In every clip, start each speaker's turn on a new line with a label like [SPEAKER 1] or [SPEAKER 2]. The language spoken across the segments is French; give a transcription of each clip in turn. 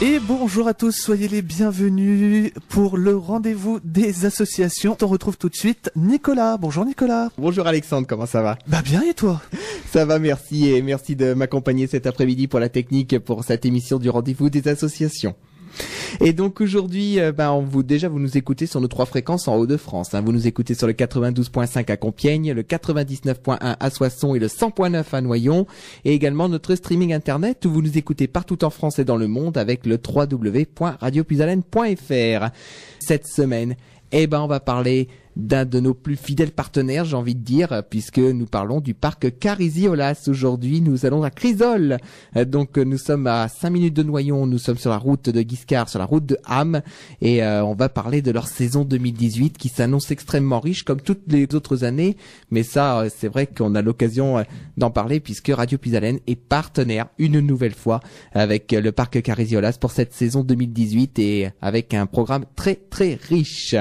[SPEAKER 1] Et bonjour à tous, soyez les bienvenus pour le rendez-vous des associations. On retrouve tout de suite Nicolas. Bonjour Nicolas.
[SPEAKER 2] Bonjour Alexandre, comment ça va?
[SPEAKER 1] Bah bien, et toi?
[SPEAKER 2] Ça va, merci, et merci de m'accompagner cet après-midi pour la technique pour cette émission du rendez-vous des associations. Et donc aujourd'hui, vous nous écoutez sur nos 3 fréquences en Hauts-de-France. Vous nous écoutez sur le 92.5 à Compiègne, le 99.1 à Soissons et le 100.9 à Noyon. Et également notre streaming internet où vous nous écoutez partout en France et dans le monde avec le www.radiopuisalène.fr. Cette semaine, on va parler d'un de nos plus fidèles partenaires, j'ai envie de dire, puisque nous parlons du parc Cariziolas. Aujourd'hui, nous allons à Crisol. Donc, nous sommes à 5 minutes de Noyon, nous sommes sur la route de Guiscard, sur la route de Ham, et on va parler de leur saison 2018 qui s'annonce extrêmement riche, comme toutes les autres années. Mais ça, c'est vrai qu'on a l'occasion d'en parler, puisque Radio Puisalène est partenaire, une nouvelle fois, avec le parc Cariziolas pour cette saison 2018, et avec un programme très, très riche.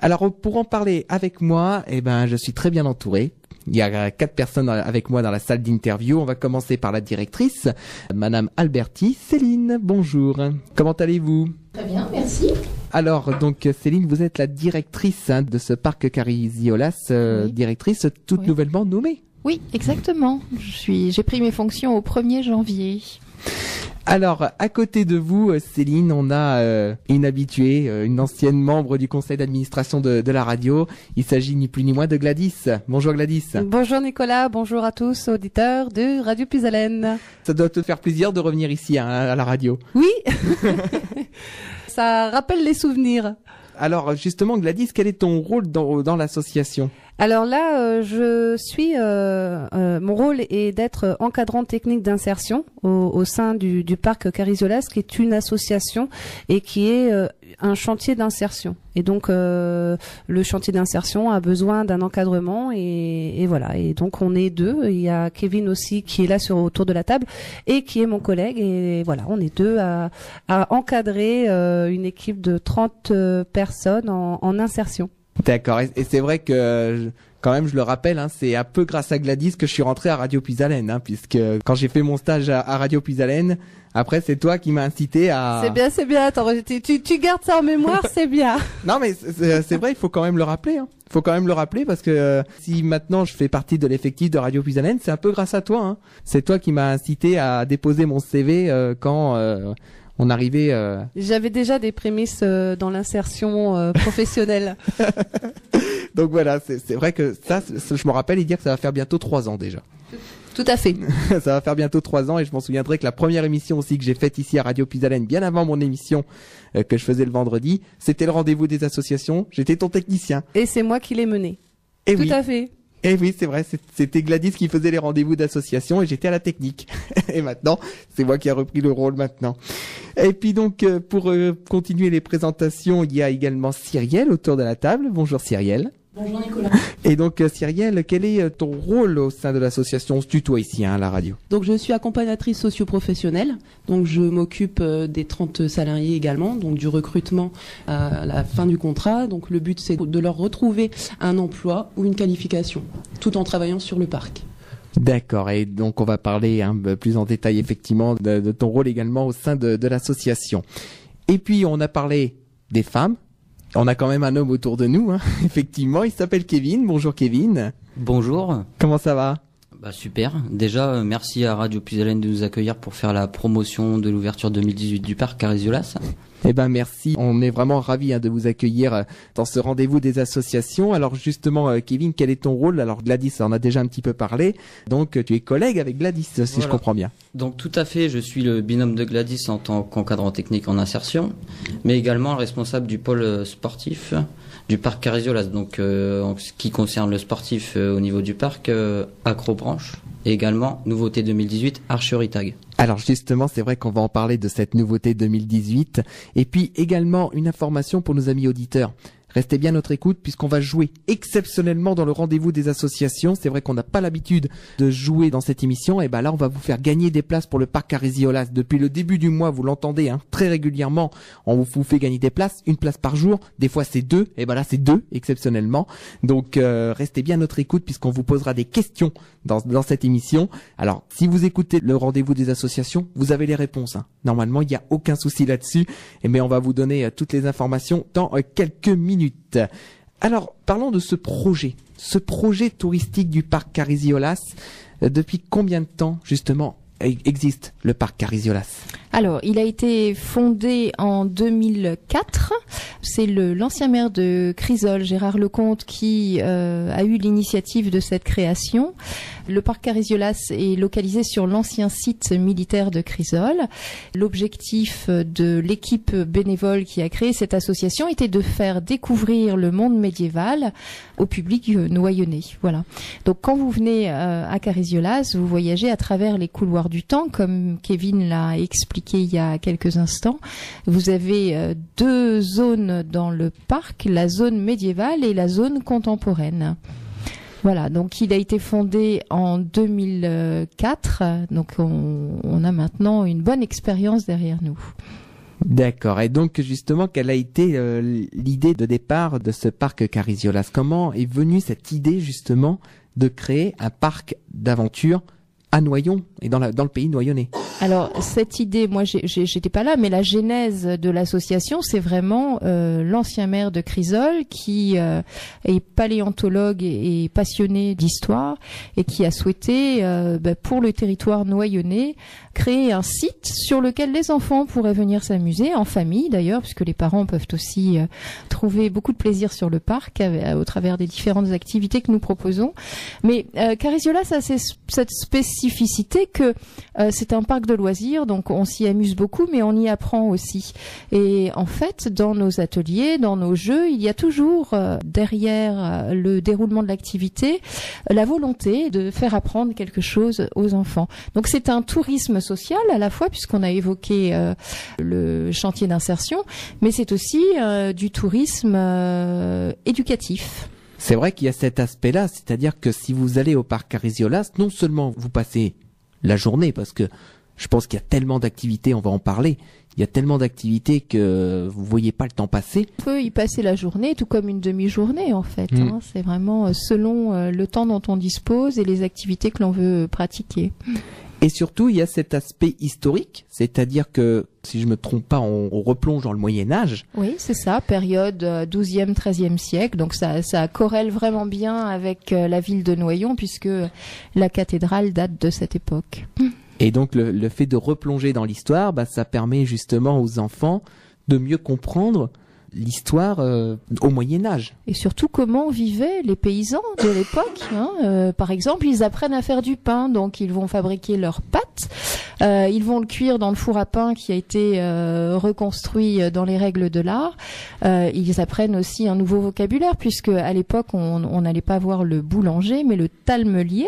[SPEAKER 2] Alors, pour en parler avec moi, je suis très bien entouré. Il y a 4 personnes avec moi dans la salle d'interview. On va commencer par la directrice, Madame Alberti. Céline, bonjour. Comment allez-vous?
[SPEAKER 3] Très bien, merci.
[SPEAKER 2] Alors, donc, Céline, vous êtes la directrice de ce parc Cariziolas,
[SPEAKER 3] Oui.
[SPEAKER 2] Directrice toute nouvellement nommée.
[SPEAKER 3] Oui, exactement. J'ai pris mes fonctions au 1er janvier.
[SPEAKER 2] Alors, à côté de vous, Céline, on a une habituée, une ancienne membre du conseil d'administration de la radio. Il s'agit ni plus ni moins de Gladys. Bonjour Gladys.
[SPEAKER 4] Bonjour Nicolas, bonjour à tous auditeurs de Radio Puisalène.
[SPEAKER 2] Ça doit te faire plaisir de revenir ici à la radio.
[SPEAKER 4] Oui, ça rappelle les souvenirs.
[SPEAKER 2] Alors justement Gladys, quel est ton rôle dans l'association ?
[SPEAKER 4] Alors là, mon rôle est d'être encadrant technique d'insertion au sein du parc Cariziolas, qui est une association et qui est un chantier d'insertion. Et donc le chantier d'insertion a besoin d'un encadrement et voilà. Et donc on est 2. Il y a Kevin aussi qui est là autour de la table et qui est mon collègue. Et voilà, on est 2 à encadrer une équipe de 30 personnes en insertion.
[SPEAKER 2] D'accord, et c'est vrai que quand même je le rappelle, c'est un peu grâce à Gladys que je suis rentré à Radio Puisalène, puisque quand j'ai fait mon stage à Radio Puisalène, après c'est toi qui m'as incité à...
[SPEAKER 4] C'est bien, attends, tu gardes ça en mémoire, c'est bien.
[SPEAKER 2] Non mais c'est vrai, il faut quand même le rappeler. Il faut quand même le rappeler parce que si maintenant je fais partie de l'effectif de Radio Puisalène, c'est un peu grâce à toi. C'est toi qui m'as incité à déposer mon CV quand... on arrivait...
[SPEAKER 4] J'avais déjà des prémices dans l'insertion professionnelle.
[SPEAKER 2] Donc voilà, c'est vrai que ça, je me rappelle et dire que ça va faire bientôt 3 ans déjà.
[SPEAKER 4] Tout à fait.
[SPEAKER 2] Ça va faire bientôt 3 ans et je m'en souviendrai que la première émission aussi que j'ai faite ici à Radio Puisalène, bien avant mon émission que je faisais le vendredi, c'était le rendez-vous des associations. J'étais ton technicien.
[SPEAKER 4] Et c'est moi qui l'ai mené.
[SPEAKER 2] Et
[SPEAKER 4] tout
[SPEAKER 2] oui.
[SPEAKER 4] à fait.
[SPEAKER 2] Et oui, c'est vrai, c'était Gladys qui faisait les rendez-vous d'association et j'étais à la technique. Et maintenant, c'est moi qui a repris le rôle maintenant. Et puis donc, pour continuer les présentations, il y a également Cyrielle autour de la table. Bonjour Cyrielle.
[SPEAKER 5] Bonjour Nicolas.
[SPEAKER 2] Et donc Cyrielle, quel est ton rôle au sein de l'association? On se tutoie ici à la radio.
[SPEAKER 5] Donc je suis accompagnatrice socio-professionnelle. Donc je m'occupe des 30 salariés également, donc du recrutement à la fin du contrat. Donc le but c'est de leur retrouver un emploi ou une qualification, tout en travaillant sur le parc.
[SPEAKER 2] D'accord, et donc on va parler plus en détail effectivement de ton rôle également au sein de l'association. Et puis on a parlé des femmes. On a quand même un homme autour de nous, effectivement, il s'appelle Kevin. Bonjour Kevin.
[SPEAKER 6] Bonjour.
[SPEAKER 2] Comment ça va ?
[SPEAKER 6] Super. Déjà, merci à Radio Puisalène de nous accueillir pour faire la promotion de l'ouverture 2018 du parc Cariziolas.
[SPEAKER 2] Merci. On est vraiment ravis de vous accueillir dans ce rendez-vous des associations. Alors justement, Kevin, quel est ton rôle? Alors Gladys, on en a déjà un petit peu parlé. Donc tu es collègue avec Gladys, si je comprends bien.
[SPEAKER 6] Donc tout à fait, je suis le binôme de Gladys en tant qu'encadrant technique en insertion, mais également le responsable du pôle sportif du parc Cariziolas. Donc en ce qui concerne le sportif au niveau du parc, acrobranche et également nouveauté 2018, archerie tag.
[SPEAKER 2] Alors justement, c'est vrai qu'on va en parler de cette nouveauté 2018. Et puis également une information pour nos amis auditeurs. Restez bien à notre écoute puisqu'on va jouer exceptionnellement dans le rendez-vous des associations. C'est vrai qu'on n'a pas l'habitude de jouer dans cette émission. Et ben là, on va vous faire gagner des places pour le parc Carisi-Olas. Depuis le début du mois, vous l'entendez, hein, très régulièrement, on vous fait gagner des places, une place par jour. Des fois, c'est 2. Et ben là, c'est 2 exceptionnellement. Donc, restez bien à notre écoute puisqu'on vous posera des questions dans cette émission. Alors, si vous écoutez le rendez-vous des associations, vous avez les réponses, hein. Normalement, il n'y a aucun souci là-dessus. Mais on va vous donner toutes les informations dans quelques minutes. Alors, parlons de ce projet touristique du parc Carisi-Olas. Depuis combien de temps, justement, existe le parc Carisi-Olas?
[SPEAKER 3] Alors, il a été fondé en 2004. C'est l'ancien maire de Crisol, Gérard Lecomte, qui a eu l'initiative de cette création. Le parc Carisi-Olas est localisé sur l'ancien site militaire de Crisol. L'objectif de l'équipe bénévole qui a créé cette association était de faire découvrir le monde médiéval au public noyonnais. Voilà. Donc, quand vous venez à Carisi-Olas, vous voyagez à travers les couloirs du temps, comme Kevin l'a expliqué il y a quelques instants. Vous avez 2 zones dans le parc, la zone médiévale et la zone contemporaine. Voilà, donc il a été fondé en 2004, donc on a maintenant une bonne expérience derrière nous.
[SPEAKER 2] D'accord, et donc justement, quelle a été l'idée de départ de ce parc Carisi-Olas? Comment est venue cette idée justement de créer un parc d'aventure à Noyon et dans le pays noyonnais?
[SPEAKER 3] Alors cette idée, moi j'étais pas là, mais la genèse de l'association, c'est vraiment l'ancien maire de Crisol qui est paléontologue et passionné d'histoire et qui a souhaité pour le territoire noyonnais créer un site sur lequel les enfants pourraient venir s'amuser en famille d'ailleurs, puisque les parents peuvent aussi trouver beaucoup de plaisir sur le parc au travers des différentes activités que nous proposons. Mais Carisi-Olas a cette spécificité que c'est un parc de loisirs, donc on s'y amuse beaucoup, mais on y apprend aussi. Et en fait, dans nos ateliers, dans nos jeux, il y a toujours derrière le déroulement de l'activité la volonté de faire apprendre quelque chose aux enfants. Donc c'est un tourisme social à la fois, puisqu'on a évoqué le chantier d'insertion, mais c'est aussi du tourisme éducatif.
[SPEAKER 2] C'est vrai qu'il y a cet aspect-là, c'est-à-dire que si vous allez au parc Carisi-Olas, non seulement vous passez la journée, parce que je pense qu'il y a tellement d'activités, on va en parler, il y a tellement d'activités que vous voyez pas le temps passer.
[SPEAKER 3] On peut y passer la journée, tout comme une demi-journée en fait. Hein. C'est vraiment selon le temps dont on dispose et les activités que l'on veut pratiquer.
[SPEAKER 2] Et surtout, il y a cet aspect historique, c'est-à-dire que, si je me trompe pas, on replonge dans le Moyen-Âge.
[SPEAKER 3] Oui, c'est ça, période 12e, 13e siècle. Donc ça corrèle vraiment bien avec la ville de Noyon, puisque la cathédrale date de cette époque.
[SPEAKER 2] Et donc, le fait de replonger dans l'histoire, ça permet justement aux enfants de mieux comprendre l'histoire au Moyen-Âge.
[SPEAKER 3] Et surtout comment vivaient les paysans de l'époque. Hein. Par exemple, ils apprennent à faire du pain, donc ils vont fabriquer leur pâte. Ils vont le cuire dans le four à pain qui a été reconstruit dans les règles de l'art. Ils apprennent aussi un nouveau vocabulaire, puisque à l'époque, on n'allait pas voir le boulanger, mais le talmelier.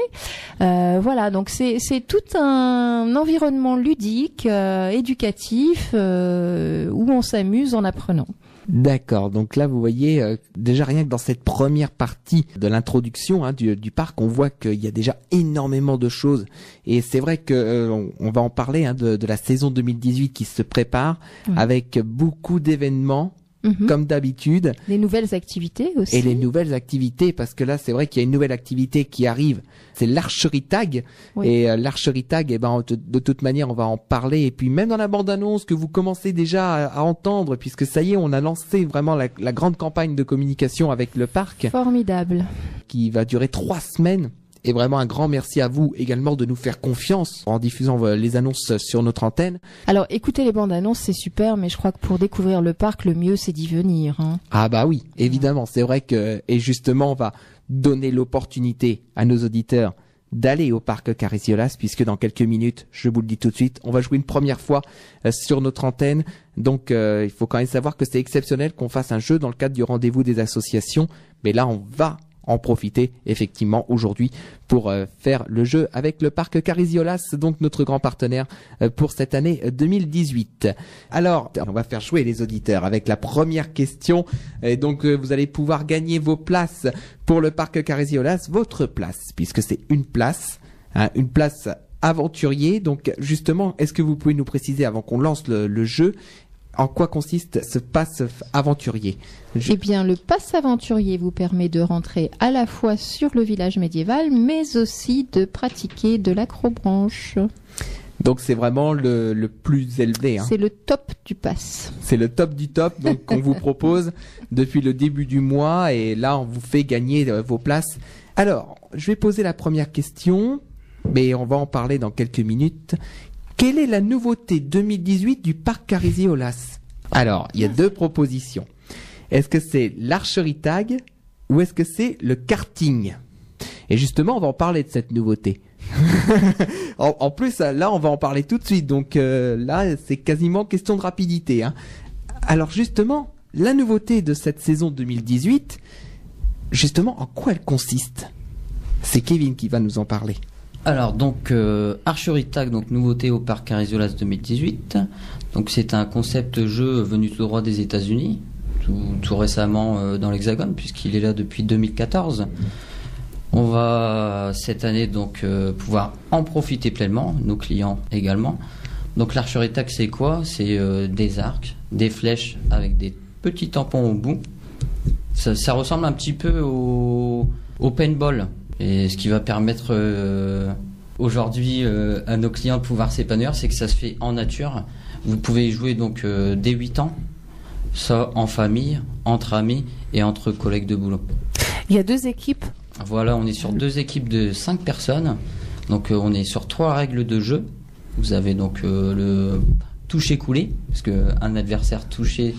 [SPEAKER 3] Voilà, donc c'est tout un environnement ludique, éducatif, où on s'amuse en apprenant.
[SPEAKER 2] D'accord, donc là vous voyez déjà rien que dans cette première partie de l'introduction du parc, on voit qu'il y a déjà énormément de choses et c'est vrai que on va en parler de la saison 2018 qui se prépare avec beaucoup d'événements. Comme d'habitude.
[SPEAKER 3] Les nouvelles activités aussi.
[SPEAKER 2] Et les nouvelles activités, parce que là, c'est vrai qu'il y a une nouvelle activité qui arrive. C'est l'archerie tag. Oui. Et l'archerie tag, de toute manière, on va en parler. Et puis, même dans la bande-annonce que vous commencez déjà à entendre, puisque ça y est, on a lancé vraiment la grande campagne de communication avec le parc.
[SPEAKER 3] Formidable.
[SPEAKER 2] Qui va durer 3 semaines. Et vraiment un grand merci à vous également de nous faire confiance en diffusant les annonces sur notre antenne.
[SPEAKER 3] Alors écoutez les bandes annonces, c'est super, mais je crois que pour découvrir le parc, le mieux c'est d'y venir. Hein.
[SPEAKER 2] Ah bah oui, évidemment, c'est vrai que, et justement on va donner l'opportunité à nos auditeurs d'aller au parc Carisi-Olas, puisque dans quelques minutes, je vous le dis tout de suite, on va jouer une première fois sur notre antenne. Donc il faut quand même savoir que c'est exceptionnel qu'on fasse un jeu dans le cadre du rendez-vous des associations, mais là on va en profiter effectivement aujourd'hui pour faire le jeu avec le parc Cariziolas, donc notre grand partenaire pour cette année 2018. Alors, on va faire jouer les auditeurs avec la première question. Et donc, vous allez pouvoir gagner vos places pour le parc Cariziolas, votre place, puisque c'est une place aventurier. Donc, justement, est-ce que vous pouvez nous préciser avant qu'on lance le jeu en quoi consiste ce pass aventurier?
[SPEAKER 3] Eh bien, le pass aventurier vous permet de rentrer à la fois sur le village médiéval, mais aussi de pratiquer de l'acrobranche.
[SPEAKER 2] Donc, c'est vraiment le plus élevé. Hein.
[SPEAKER 3] C'est le top du pass.
[SPEAKER 2] C'est le top du top, donc qu'on vous propose depuis le début du mois. Et là, on vous fait gagner vos places. Alors, je vais poser la première question, mais on va en parler dans quelques minutes. Quelle est la nouveauté 2018 du parc Cariziolas? Alors, il y a deux propositions. Est-ce que c'est l'archerie tag ou est-ce que c'est le karting? Et justement, on va en parler de cette nouveauté. en plus, là, on va en parler tout de suite. Donc là, c'est quasiment question de rapidité. Hein. Alors justement, la nouveauté de cette saison 2018, justement, en quoi elle consiste? C'est Kevin qui va nous en parler.
[SPEAKER 6] Alors donc Archery Tag, donc nouveauté au parc Cariziolas 2018. Donc c'est un concept jeu venu tout droit des États-Unis, tout récemment dans l'Hexagone puisqu'il est là depuis 2014. On va cette année donc pouvoir en profiter pleinement, nos clients également. Donc l'Archery Tag c'est quoi? C'est des arcs, des flèches avec des petits tampons au bout. Ça ressemble un petit peu au paintball. Et ce qui va permettre aujourd'hui à nos clients de pouvoir s'épanouir, c'est que ça se fait en nature. Vous pouvez y jouer donc dès 8 ans, ça en famille, entre amis et entre collègues de boulot.
[SPEAKER 4] Il y a 2 équipes.
[SPEAKER 6] Voilà, on est sur 2 équipes de 5 personnes. Donc on est sur 3 règles de jeu. Vous avez donc le toucher-couler, parce qu'un adversaire touché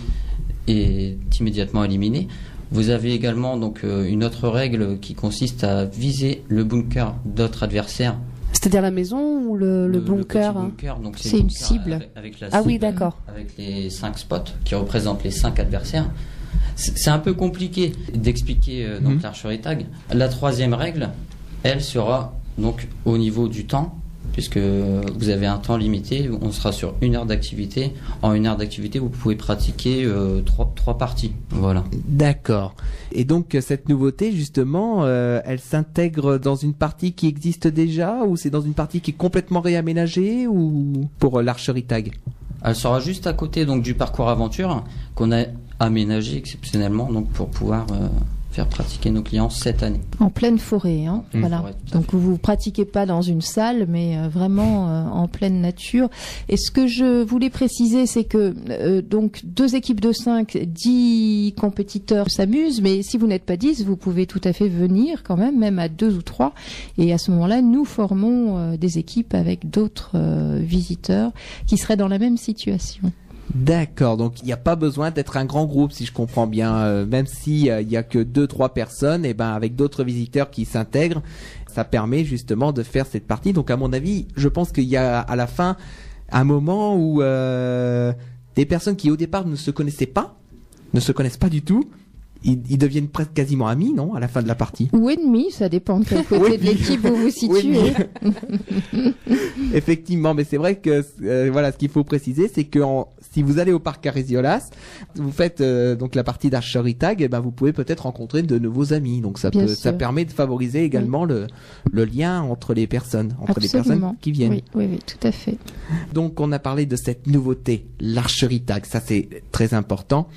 [SPEAKER 6] est immédiatement éliminé. Vous avez également donc une autre règle qui consiste à viser le bunker d'autres adversaires.
[SPEAKER 4] C'est-à-dire la maison ou le bunker,
[SPEAKER 6] petit bunker, donc
[SPEAKER 3] c'est une cible.
[SPEAKER 6] Avec la
[SPEAKER 4] Ah
[SPEAKER 6] cible,
[SPEAKER 4] oui, d'accord.
[SPEAKER 6] Avec les 5 spots qui représentent les 5 adversaires. C'est un peu compliqué d'expliquer donc l'archery tag. La 3e règle, elle sera donc au niveau du temps, puisque vous avez un temps limité, on sera sur 1 heure d'activité. En 1 heure d'activité, vous pouvez pratiquer 3 parties. Voilà.
[SPEAKER 2] D'accord. Et donc cette nouveauté, justement, elle s'intègre dans une partie qui existe déjà, ou c'est dans une partie qui est complètement réaménagée, ou pour l'archery tag?
[SPEAKER 6] Elle sera juste à côté donc du parcours aventure qu'on a aménagé exceptionnellement donc pour pouvoir faire pratiquer nos clients cette année.
[SPEAKER 3] En pleine forêt, hein. Voilà.
[SPEAKER 6] Forêt,
[SPEAKER 3] donc vous pratiquez pas dans une salle, mais vraiment en pleine nature. Et ce que je voulais préciser, c'est que donc 2 équipes de 5, 10 compétiteurs s'amusent, mais si vous n'êtes pas 10, vous pouvez tout à fait venir quand même à 2 ou 3. Et à ce moment-là, nous formons des équipes avec d'autres visiteurs qui seraient dans la même situation.
[SPEAKER 2] D'accord, donc il n'y a pas besoin d'être un grand groupe si je comprends bien, même si il y a que 2-3 personnes, et ben avec d'autres visiteurs qui s'intègrent, ça permet justement de faire cette partie. Donc à mon avis, je pense qu'il y a à la fin un moment où des personnes qui au départ ne se connaissent pas du tout, ils deviennent presque quasiment amis, non, à la fin de la partie?
[SPEAKER 3] Ou ennemis, ça dépend de quel côté de l'équipe vous vous situez.
[SPEAKER 2] Effectivement, mais c'est vrai que voilà, ce qu'il faut préciser, c'est que si vous allez au parc Cariziolas, vous faites donc la partie d'archery tag, et ben vous pouvez peut-être rencontrer de nouveaux amis. Donc ça permet de favoriser également le lien entre les personnes, les personnes qui viennent.
[SPEAKER 3] Oui, tout à fait.
[SPEAKER 2] Donc on a parlé de cette nouveauté, l'archery tag, ça c'est très important.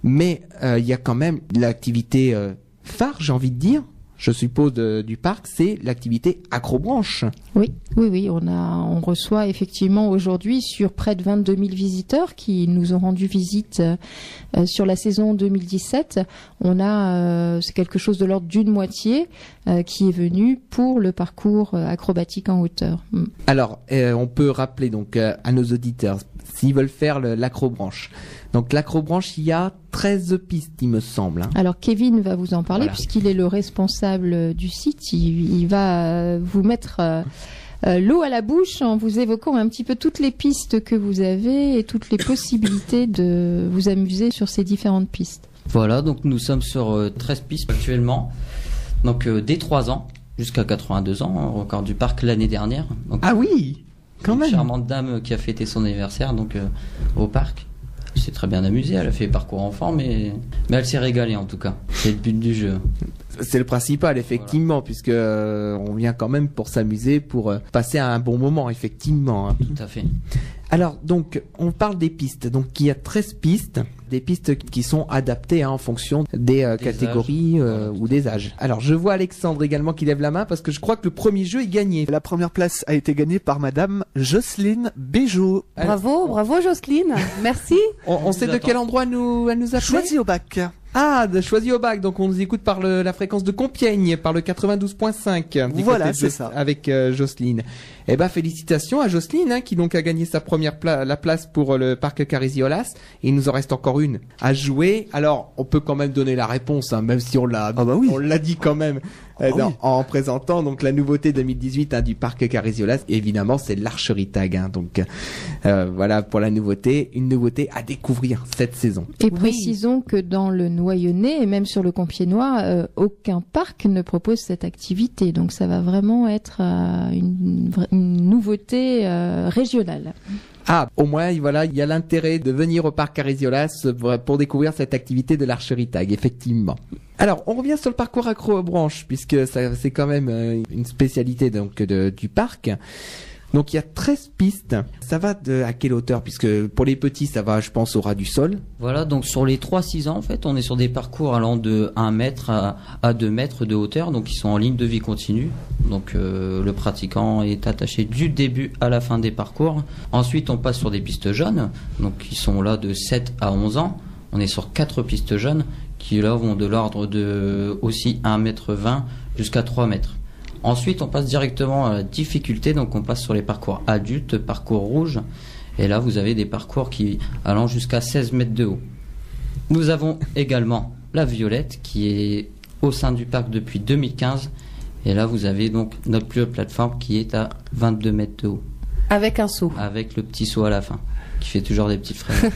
[SPEAKER 2] Mais il y a quand même l'activité phare, j'ai envie de dire, je suppose, du parc, c'est l'activité acrobranche.
[SPEAKER 3] Oui, on reçoit effectivement aujourd'hui sur près de 22 000 visiteurs qui nous ont rendu visite sur la saison 2017. On a, c'est quelque chose de l'ordre d'une moitié qui est venu pour le parcours acrobatique en hauteur.
[SPEAKER 2] Alors, on peut rappeler donc à nos auditeurs, s'ils veulent faire l'acrobranche. Donc l'acrobranche, il y a 13 pistes, il me semble. Hein.
[SPEAKER 3] Alors Kevin va vous en parler puisqu'il est le responsable du site. Il va vous mettre l'eau à la bouche en vous évoquant un petit peu toutes les pistes que vous avez et toutes les possibilités de vous amuser sur ces différentes pistes.
[SPEAKER 6] Voilà, donc nous sommes sur 13 pistes actuellement. Donc dès 3 ans jusqu'à 82 ans, record du parc l'année dernière. Donc,
[SPEAKER 2] Ah oui, quand
[SPEAKER 6] une
[SPEAKER 2] même.
[SPEAKER 6] charmante dame qui a fêté son anniversaire donc au parc. Elle s'est très bien amusée, elle a fait parcours enfant, mais elle s'est régalée en tout cas. C'est le but du jeu.
[SPEAKER 2] C'est le principal, effectivement, puisque on vient quand même pour s'amuser, pour passer un bon moment, effectivement. Hein.
[SPEAKER 6] Tout à fait.
[SPEAKER 2] Alors, donc, on parle des pistes. Donc, il y a 13 pistes, des pistes qui sont adaptées en fonction des catégories ou des âges. Alors, je vois Alexandre également qui lève la main parce que je crois que le premier jeu est gagné.
[SPEAKER 1] La première place a été gagnée par madame Jocelyne Béjot.
[SPEAKER 4] Bravo Jocelyne, merci.
[SPEAKER 2] On sait de quel endroit elle nous appelle.
[SPEAKER 1] Choisie au bac.
[SPEAKER 2] Ah, de Choisy au bac. Donc, on nous écoute par la fréquence de Compiègne, par le 92.5.
[SPEAKER 1] Voilà, c'est ça.
[SPEAKER 2] Avec Jocelyne. Eh ben, félicitations à Jocelyne, hein, qui donc a gagné sa première la place pour le parc Carisi-Olas. Il nous en reste encore une à jouer. Alors, on peut quand même donner la réponse, hein, même si on l'a, on l'a dit quand même. En présentant donc la nouveauté 2018 du parc Carisi-Olas, évidemment c'est l'Archerie Tag. Hein, donc voilà pour la nouveauté, une nouveauté à découvrir cette saison.
[SPEAKER 3] Et précisons que dans le Noyonnais et même sur le Compiègnois, aucun parc ne propose cette activité. Donc ça va vraiment être une nouveauté régionale.
[SPEAKER 2] Ah, au moins, voilà, il y a l'intérêt de venir au parc Carisi-Olas pour découvrir cette activité de l'Archerie Tag, effectivement. Alors, on revient sur le parcours accrobranche, puisque c'est quand même une spécialité donc du parc. Donc, il y a 13 pistes. Ça va à quelle hauteur? Puisque pour les petits, ça va, je pense, au ras du sol.
[SPEAKER 6] Voilà, donc sur les 3-6 ans, en fait, on est sur des parcours allant de 1 mètre à 2 mètres de hauteur, donc ils sont en ligne de vie continue. Donc le pratiquant est attaché du début à la fin des parcours. Ensuite, on passe sur des pistes jeunes, donc qui sont là de 7 à 11 ans. On est sur 4 pistes jeunes qui là vont de l'ordre de aussi 1,20 m jusqu'à 3 mètres. Ensuite, on passe directement à la difficulté, donc on passe sur les parcours adultes, parcours rouge, et là vous avez des parcours qui allant jusqu'à 16 mètres de haut. Nous avons également la violette qui est au sein du parc depuis 2015, et là vous avez donc notre plus haute plateforme qui est à 22 mètres de haut.
[SPEAKER 4] Avec un saut.
[SPEAKER 6] Avec le petit saut à la fin, qui fait toujours des petites frayeurs.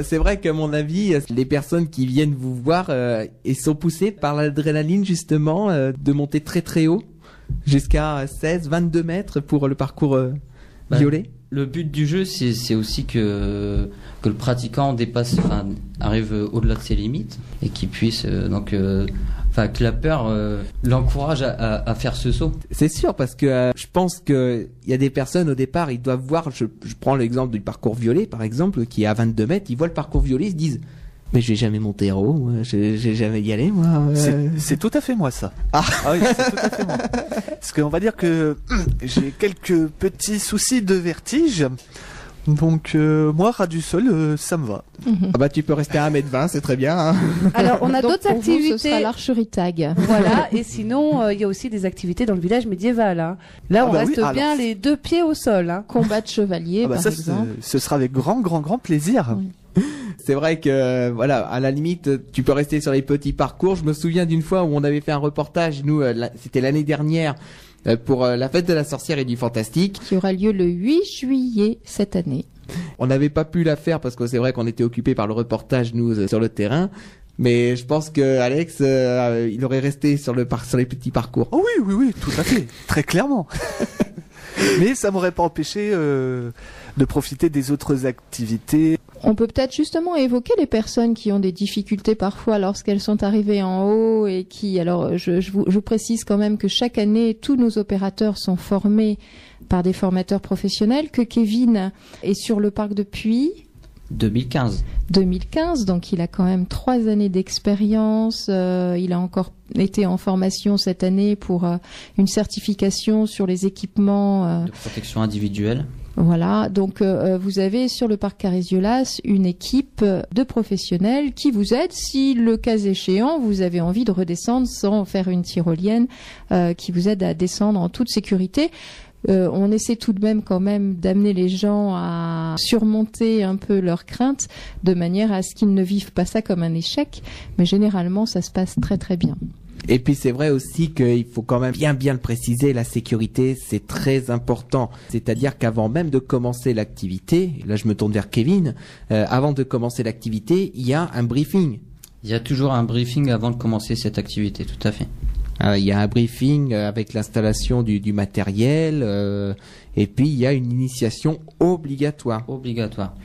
[SPEAKER 2] C'est vrai qu'à mon avis, les personnes qui viennent vous voir, ils sont poussées par l'adrénaline justement de monter très très haut, jusqu'à 16, 22 mètres pour le parcours violet.
[SPEAKER 6] Le but du jeu, c'est aussi que le pratiquant arrive au-delà de ses limites et qu'il puisse que la peur l'encourage à faire ce saut.
[SPEAKER 2] C'est sûr, parce que je pense que il y a des personnes au départ, ils doivent voir, je prends l'exemple du parcours violet par exemple, qui est à 22 mètres, ils voient le parcours violet, ils se disent mais je vais jamais monter en haut, j'ai jamais y aller moi.
[SPEAKER 1] C'est tout à fait moi ça. Ah oui, c'est tout à fait moi. Parce qu'on va dire que j'ai quelques petits soucis de vertige. Donc moi, ras du sol, ça me va.
[SPEAKER 2] Ah bah tu peux rester à 1m20, c'est très bien. Hein.
[SPEAKER 4] Alors on a
[SPEAKER 3] Donc,
[SPEAKER 4] d'autres
[SPEAKER 3] pour
[SPEAKER 4] activités.
[SPEAKER 3] vous, ce sera l'Archerie Tag.
[SPEAKER 4] Voilà, et sinon il y a aussi des activités dans le village médiéval. Hein. Là on reste bien les 2 pieds au sol. Hein.
[SPEAKER 3] Combat de chevalier, par exemple.
[SPEAKER 1] Ce sera avec grand plaisir.
[SPEAKER 3] Oui.
[SPEAKER 2] C'est vrai que voilà, à la limite, tu peux rester sur les petits parcours. Je me souviens d'une fois où on avait fait un reportage, nous, c'était l'année dernière, pour la fête de la sorcière et du fantastique.
[SPEAKER 3] Qui aura lieu le 8 juillet cette année.
[SPEAKER 2] On n'avait pas pu la faire parce que c'est vrai qu'on était occupés par le reportage, nous, sur le terrain. Mais je pense que Alex, il aurait resté sur les petits parcours.
[SPEAKER 1] Oh oui, tout à fait, très clairement. Mais ça m'aurait pas empêché de profiter des autres activités.
[SPEAKER 3] On peut peut-être justement évoquer les personnes qui ont des difficultés parfois lorsqu'elles sont arrivées en haut et qui, alors je vous précise quand même que chaque année, tous nos opérateurs sont formés par des formateurs professionnels, que Kevin est sur le parc depuis
[SPEAKER 6] 2015,
[SPEAKER 3] donc il a quand même 3 années d'expérience. Il a encore été en formation cette année pour une certification sur les équipements
[SPEAKER 6] de protection individuelle.
[SPEAKER 3] Voilà, donc vous avez sur le parc Carisi-Olas une équipe de professionnels qui vous aide si le cas échéant vous avez envie de redescendre sans faire une tyrolienne, qui vous aide à descendre en toute sécurité. On essaie tout de même quand même d'amener les gens à surmonter un peu leurs craintes de manière à ce qu'ils ne vivent pas ça comme un échec, mais généralement ça se passe très très bien.
[SPEAKER 2] Et puis c'est vrai aussi qu'il faut quand même bien le préciser, la sécurité c'est très important. C'est-à-dire qu'avant même de commencer l'activité, là je me tourne vers Kevin, avant de commencer l'activité, il y a un briefing.
[SPEAKER 6] Il y a toujours un briefing avant de commencer cette activité, tout à fait.
[SPEAKER 2] Il y a un briefing avec l'installation du matériel et puis il y a une initiation obligatoire.
[SPEAKER 6] Obligatoire.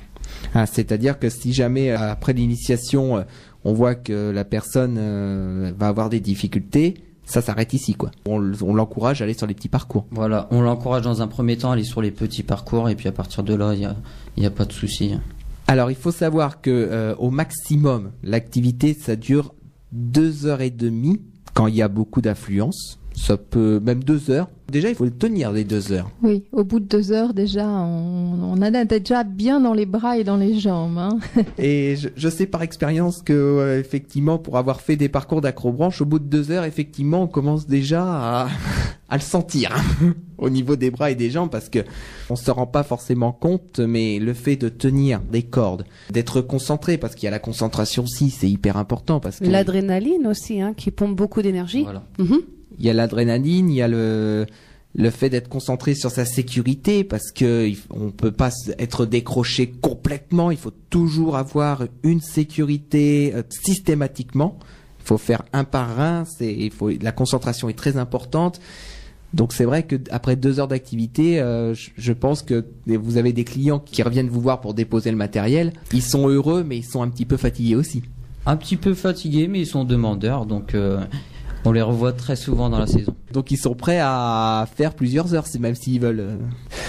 [SPEAKER 2] C'est-à-dire que si jamais après l'initiation on voit que la personne va avoir des difficultés, ça s'arrête ici, quoi. On l'encourage à aller sur les petits parcours.
[SPEAKER 6] Voilà, on l'encourage dans un premier temps à aller sur les petits parcours et puis à partir de là, il y a pas de souci.
[SPEAKER 2] Alors il faut savoir que au maximum l'activité ça dure 2h30 quand il y a beaucoup d'affluence. Ça peut même 2 heures. Déjà, il faut le tenir les 2 heures.
[SPEAKER 3] Oui, au bout de 2 heures, déjà, on en a déjà bien dans les bras et dans les jambes. Hein.
[SPEAKER 2] Et je sais par expérience que, effectivement, pour avoir fait des parcours d'acrobranche, au bout de 2 heures, effectivement, on commence déjà à le sentir au niveau des bras et des jambes parce que on se rend pas forcément compte, mais le fait de tenir des cordes, d'être concentré, parce qu'il y a la concentration aussi, c'est hyper important parce que
[SPEAKER 4] l'adrénaline aussi, hein, qui pompe beaucoup d'énergie.
[SPEAKER 6] Voilà.
[SPEAKER 2] Il y a l'adrénaline, il y a le fait d'être concentré sur sa sécurité parce que on peut pas être décroché complètement. Il faut toujours avoir une sécurité systématiquement. Il faut faire un par un. La concentration est très importante. Donc c'est vrai que après 2 heures d'activité, je pense que vous avez des clients qui reviennent vous voir pour déposer le matériel. Ils sont heureux, mais ils sont un petit peu fatigués aussi.
[SPEAKER 6] Un petit peu fatigués, mais ils sont demandeurs, donc. On les revoit très souvent dans la saison.
[SPEAKER 2] Donc ils sont prêts à faire plusieurs heures, même s'ils veulent.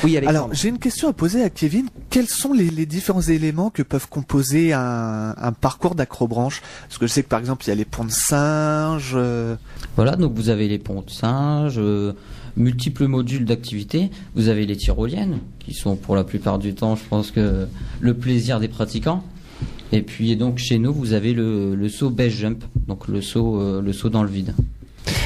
[SPEAKER 2] Oui, Alexandre.
[SPEAKER 1] Alors j'ai une question à poser à Kevin. Quels sont les différents éléments que peuvent composer un parcours d'acrobranche? Parce que je sais que par exemple il y a les ponts de singe.
[SPEAKER 6] Voilà, donc vous avez les ponts de singe, multiples modules d'activité. Vous avez les tyroliennes, qui sont pour la plupart du temps, je pense que le plaisir des pratiquants. Et puis donc chez nous vous avez le saut base jump, donc le saut dans le vide.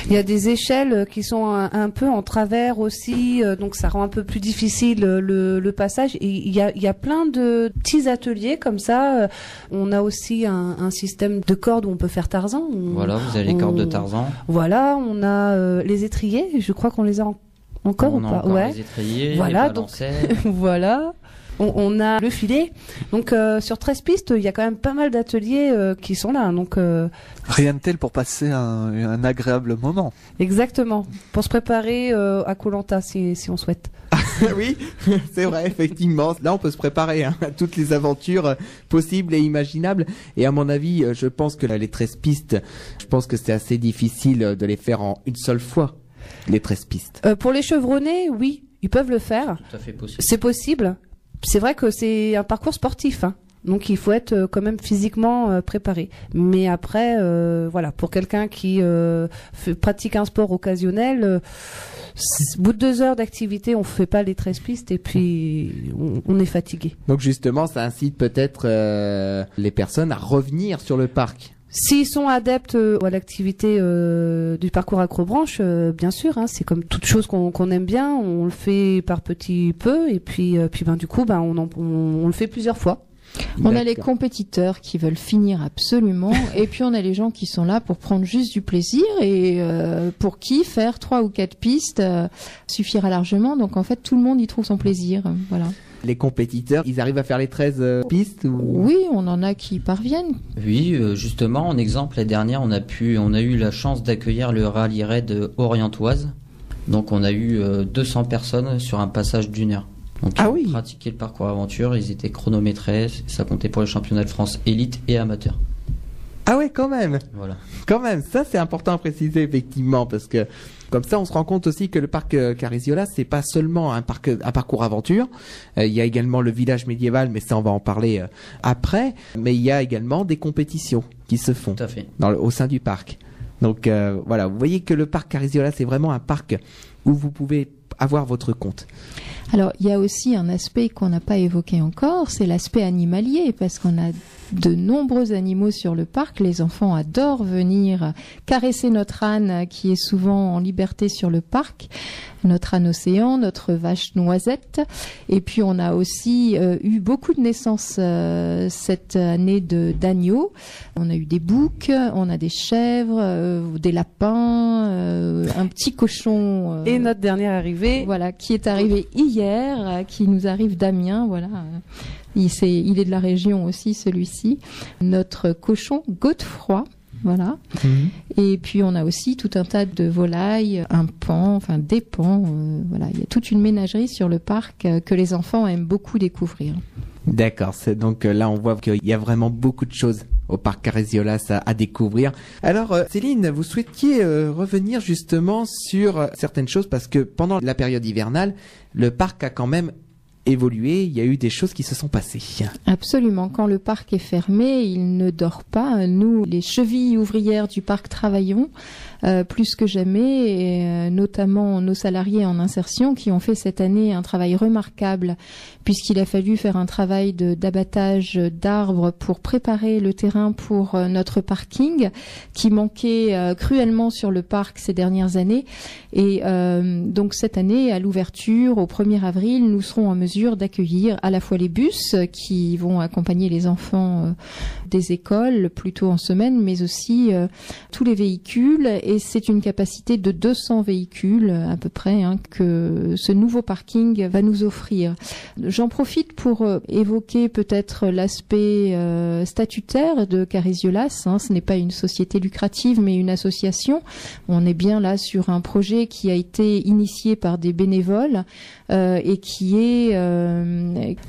[SPEAKER 4] Il y a des échelles qui sont un peu en travers aussi, donc ça rend un peu plus difficile le passage. Et il y a plein de petits ateliers comme ça. On a aussi un système de cordes où on peut faire Tarzan.
[SPEAKER 6] Voilà, vous avez les cordes de Tarzan.
[SPEAKER 4] Voilà, on a les étriers. Je crois qu'on les a encore ou pas.
[SPEAKER 6] Encore les étriers,
[SPEAKER 4] voilà,
[SPEAKER 6] les balancers.
[SPEAKER 4] Voilà. On a le filet. Donc sur 13 pistes, il y a quand même pas mal d'ateliers qui sont là. Donc
[SPEAKER 1] rien de tel pour passer un agréable moment.
[SPEAKER 4] Exactement. Pour se préparer à Koh-Lanta si on souhaite.
[SPEAKER 2] Oui, c'est vrai, effectivement. Là, on peut se préparer à toutes les aventures possibles et imaginables. Et à mon avis, je pense que les 13 pistes, je pense que c'est assez difficile de les faire en une seule fois, les 13 pistes.
[SPEAKER 4] Pour les chevronnés, oui, ils peuvent le faire.
[SPEAKER 6] Tout à fait possible.
[SPEAKER 4] C'est possible. C'est vrai que c'est un parcours sportif, hein. Donc il faut être quand même physiquement préparé. Mais après, voilà, pour quelqu'un qui pratique un sport occasionnel, au bout de 2 heures d'activité, on fait pas les 13 pistes et puis on est fatigué.
[SPEAKER 2] Donc justement, ça incite peut-être les personnes à revenir sur le parc.
[SPEAKER 4] S'ils sont adeptes à l'activité du parcours acrobranche, bien sûr, hein, c'est comme toute chose qu'on aime bien, on le fait par petit peu et puis du coup, on le fait plusieurs fois.
[SPEAKER 3] On a les compétiteurs qui veulent finir absolument, et puis on a les gens qui sont là pour prendre juste du plaisir et pour qui faire 3 ou 4 pistes suffira largement. Donc en fait, tout le monde y trouve son plaisir. Voilà.
[SPEAKER 2] Les compétiteurs, ils arrivent à faire les 13 pistes ou...
[SPEAKER 3] Oui, on en a qui parviennent.
[SPEAKER 6] Oui, justement, en exemple, l'année dernière, on a eu la chance d'accueillir le rallye raid orientoise. Donc on a eu 200 personnes sur un passage d'1 heure. Donc ils ont pratiqué le parcours aventure, ils étaient chronométrés, ça comptait pour les championnats de France élite et amateur.
[SPEAKER 2] Ah ouais, quand même.
[SPEAKER 6] Voilà.
[SPEAKER 2] Quand même, ça c'est important à préciser effectivement parce que comme ça on se rend compte aussi que le parc Carisiola c'est pas seulement un parcours aventure. Il y a également le village médiéval, mais ça on va en parler après. Mais il y a également des compétitions qui se font.
[SPEAKER 6] Tout à fait.
[SPEAKER 2] Au sein du parc. Donc voilà, vous voyez que le parc Carisiola c'est vraiment un parc où vous pouvez avoir votre compte.
[SPEAKER 3] Alors, il y a aussi un aspect qu'on n'a pas évoqué encore, c'est l'aspect animalier, parce qu'on a de nombreux animaux sur le parc. Les enfants adorent venir caresser notre âne qui est souvent en liberté sur le parc, notre âne océan, notre vache noisette. Et puis on a aussi eu beaucoup de naissances cette année d'agneaux. On a eu des boucs, on a des chèvres, des lapins, un petit cochon.
[SPEAKER 4] Et notre dernière arrivée.
[SPEAKER 3] Voilà, qui est arrivé hier. Pierre qui nous arrive d'Amiens, voilà. Il est de la région aussi, celui-ci. Notre cochon Godefroy. Voilà. Et puis on a aussi tout un tas de volailles, un pan, enfin des pans. Voilà, il y a toute une ménagerie sur le parc que les enfants aiment beaucoup découvrir.
[SPEAKER 2] D'accord, c'est donc là on voit qu'il y a vraiment beaucoup de choses au parc Cariziolas à découvrir. Alors Céline, vous souhaitiez revenir justement sur certaines choses parce que pendant la période hivernale, le parc a quand même évolué, il y a eu des choses qui se sont passées.
[SPEAKER 3] Absolument. Quand le parc est fermé, il ne dort pas. Nous, les chevilles ouvrières du parc, travaillons plus que jamais, et notamment nos salariés en insertion qui ont fait cette année un travail remarquable puisqu'il a fallu faire un travail d'abattage d'arbres pour préparer le terrain pour notre parking qui manquait cruellement sur le parc ces dernières années. Et donc cette année, à l'ouverture, au 1er avril, nous serons en mesure d'accueillir à la fois les bus qui vont accompagner les enfants des écoles plutôt en semaine, mais aussi tous les véhicules. Et c'est une capacité de 200 véhicules à peu près que ce nouveau parking va nous offrir. J'en profite pour évoquer peut-être l'aspect statutaire de Cariziolas. Ce n'est pas une société lucrative, mais une association. On est bien là sur un projet qui a été initié par des bénévoles et qui est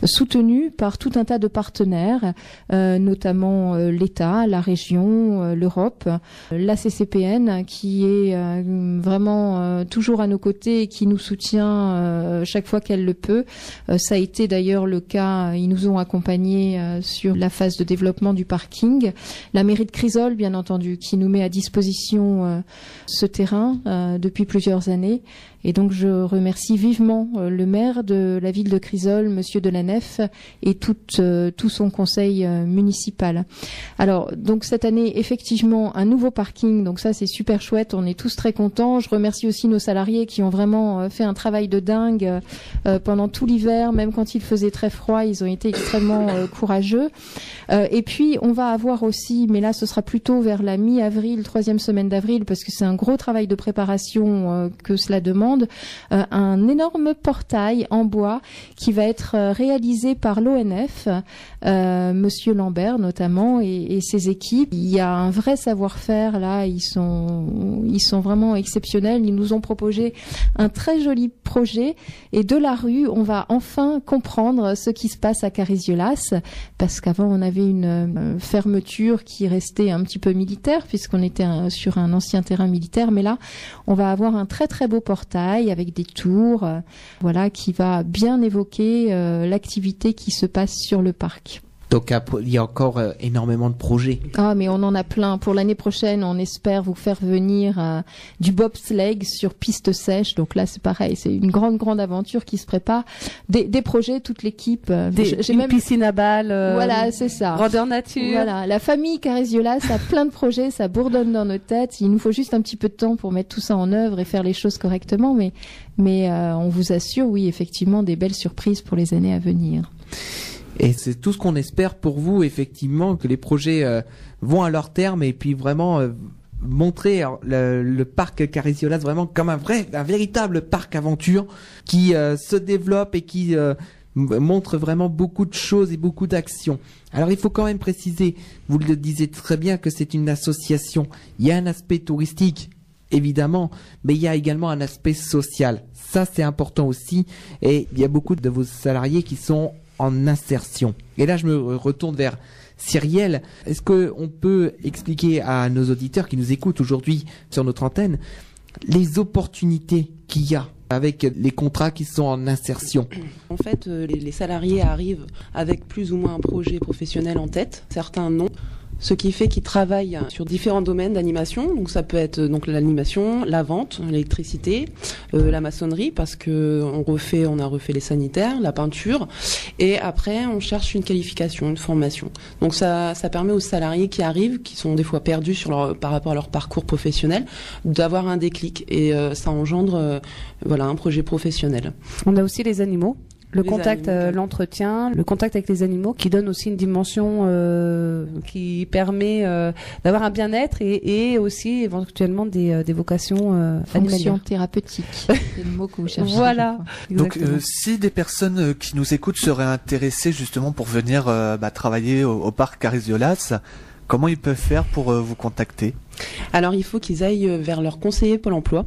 [SPEAKER 3] soutenu par tout un tas de partenaires, notamment l'État, la région, l'Europe, la CCPN qui est vraiment toujours à nos côtés et qui nous soutient chaque fois qu'elle le peut. Ça a été d'ailleurs le cas, ils nous ont accompagnés sur la phase de développement du parking. La mairie de Crisol, bien entendu, qui nous met à disposition ce terrain depuis plusieurs années. Et donc je remercie vivement le maire de la ville de Crisol, Monsieur Delanef, et tout son conseil municipal. Alors donc cette année effectivement un nouveau parking, donc ça c'est super chouette, on est tous très contents. Je remercie aussi nos salariés qui ont vraiment fait un travail de dingue pendant tout l'hiver, même quand il faisait très froid, ils ont été extrêmement courageux. Et puis on va avoir aussi, mais là ce sera plutôt vers la mi-avril, 3e semaine d'avril, parce que c'est un gros travail de préparation que cela demande. Un énorme portail en bois qui va être réalisé par l'ONF, Monsieur Lambert notamment et ses équipes. Il y a un vrai savoir-faire là, ils sont vraiment exceptionnels. Ils nous ont proposé un très joli projet et de la rue, on va enfin comprendre ce qui se passe à Cariziolas, parce qu'avant on avait une fermeture qui restait un petit peu militaire puisqu'on était sur un ancien terrain militaire, mais là on va avoir un très très beau portail avec des tours, voilà, qui va bien évoquer l'activité qui se passe sur le parc.
[SPEAKER 2] Donc il y a encore énormément de projets.
[SPEAKER 3] Ah mais on en a plein. Pour l'année prochaine, on espère vous faire venir du bobsleigh sur piste sèche. Donc là c'est pareil, c'est une grande aventure qui se prépare. Des projets, toute l'équipe.
[SPEAKER 4] J'ai même piscine à balles.
[SPEAKER 3] Voilà, c'est ça.
[SPEAKER 4] Grandeur nature.
[SPEAKER 3] Voilà, la famille Cariziolas a plein de projets, ça bourdonne dans nos têtes. Il nous faut juste un petit peu de temps pour mettre tout ça en œuvre et faire les choses correctement. Mais on vous assure, oui, effectivement, des belles surprises pour les années à venir.
[SPEAKER 2] Et c'est tout ce qu'on espère pour vous, effectivement, que les projets vont à leur terme et puis vraiment montrer le parc Cariziolas vraiment comme un véritable parc aventure qui se développe et qui montre vraiment beaucoup de choses et beaucoup d'actions. Alors il faut quand même préciser, vous le disiez très bien, que c'est une association. Il y a un aspect touristique, évidemment, mais il y a également un aspect social. Ça, c'est important aussi. Et il y a beaucoup de vos salariés qui sont en insertion. Et là, je me retourne vers Cyrielle. Est-ce qu'on peut expliquer à nos auditeurs qui nous écoutent aujourd'hui sur notre antenne les opportunités qu'il y a avec les contrats qui sont en insertion?
[SPEAKER 5] En fait, les salariés arrivent avec plus ou moins un projet professionnel en tête, certains non. Ce qui fait qu'ils travaillent sur différents domaines d'animation. Donc ça peut être donc l'animation, la vente, l'électricité, la maçonnerie, parce que on a refait les sanitaires, la peinture, et après on cherche une qualification, une formation. Donc ça permet aux salariés qui arrivent, qui sont des fois perdus par rapport à leur parcours professionnel, d'avoir un déclic et ça engendre un projet professionnel.
[SPEAKER 4] On a aussi les animaux. Le
[SPEAKER 5] Les
[SPEAKER 4] contact,
[SPEAKER 5] animaux,
[SPEAKER 4] l'entretien, le contact avec les animaux, qui donne aussi une dimension qui permet d'avoir un bien-être et aussi éventuellement des vocations
[SPEAKER 3] Fonction
[SPEAKER 4] animalières.
[SPEAKER 3] thérapeutique. C'est le mot que vous cherchez.
[SPEAKER 4] Voilà.
[SPEAKER 1] Donc,
[SPEAKER 4] Exactement.
[SPEAKER 1] si des personnes qui nous écoutent seraient intéressées justement pour venir travailler au parc Cariziolas, comment ils peuvent faire pour vous contacter?
[SPEAKER 5] Alors il faut qu'ils aillent vers leur conseiller Pôle emploi,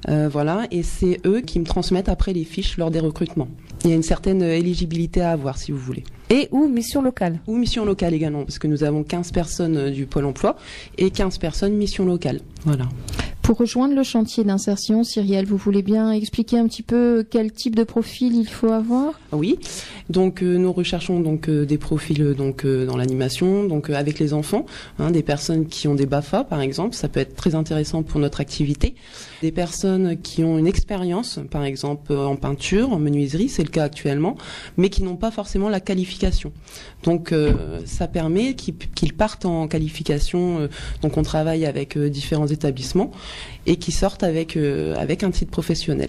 [SPEAKER 5] voilà, et c'est eux qui me transmettent après les fiches lors des recrutements. Il y a une certaine éligibilité à avoir si vous voulez.
[SPEAKER 4] Et ou mission locale.
[SPEAKER 5] Ou mission locale également, parce que nous avons 15 personnes du Pôle emploi et 15 personnes mission locale. Voilà.
[SPEAKER 3] Pour rejoindre le chantier d'insertion, Cyrielle, vous voulez bien expliquer un petit peu quel type de profil il faut avoir?
[SPEAKER 5] Oui, donc nous recherchons donc des profils donc dans l'animation, donc avec les enfants, des personnes qui ont des BAFA par exemple, ça peut être très intéressant pour notre activité. Des personnes qui ont une expérience, par exemple en peinture, en menuiserie, c'est le cas actuellement, mais qui n'ont pas forcément la qualification. Donc ça permet qu'ils partent en qualification. Donc on travaille avec différents établissements et qui sortent avec un titre professionnel